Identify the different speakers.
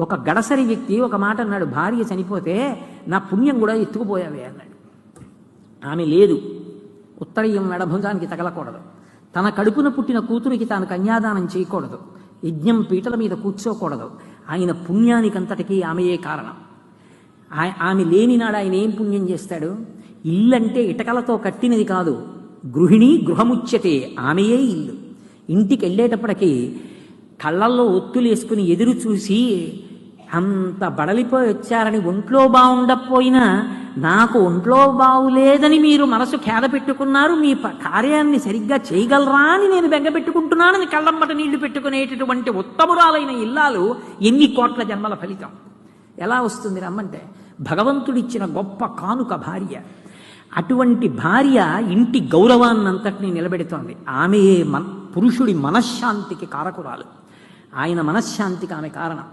Speaker 1: ఒక గడసరి వ్యక్తి ఒక మాట అన్నాడు, భార్య చనిపోతే నా పుణ్యం కూడా ఎత్తుకుపోయావే అన్నాడు. ఆమె లేదు, ఉత్తరీయం మెడభుజానికి తగలకూడదు, తన కడుపున పుట్టిన కూతురికి తాను కన్యాదానం చేయకూడదు, యజ్ఞం పీటల మీద కూర్చోకూడదు. ఆయన పుణ్యానికంతటికీ ఆమెయే కారణం. ఆమె లేనినాడు ఆయన ఏం పుణ్యం చేస్తాడు? ఇల్లంటే ఇటకలతో కట్టినది కాదు, గృహిణి గృహముచ్యతే, ఆమెయే ఇల్లు. ఇంటికి వెళ్ళేటప్పటికీ కళ్ళల్లో ఒత్తులు వేసుకుని ఎదురు చూసి అంత బడలిపోయి వచ్చారని ఒంట్లో బాగుండకపోయినా నాకు ఒంట్లో బాగులేదని మీరు మనసు ఖేద పెట్టుకున్నారు, మీ కార్యాన్ని సరిగ్గా చేయగలరా అని నేను బెంగ పెట్టుకుంటున్నానని కళ్ళమ్మట నీళ్లు పెట్టుకునేటటువంటి ఉత్తమురాలైన ఇల్లాలు ఎన్ని కోట్ల జన్మల ఫలితం. ఎలా వస్తుంది రమ్మంటే? భగవంతుడిచ్చిన గొప్ప కానుక భార్య. అటువంటి భార్య ఇంటి గౌరవాన్నంతటినీ నిలబెడుతోంది. ఆమెయే పురుషుడి మనశ్శాంతికి కారకురాలు. ఆయన మనశ్శాంతికి ఆమె కారణం.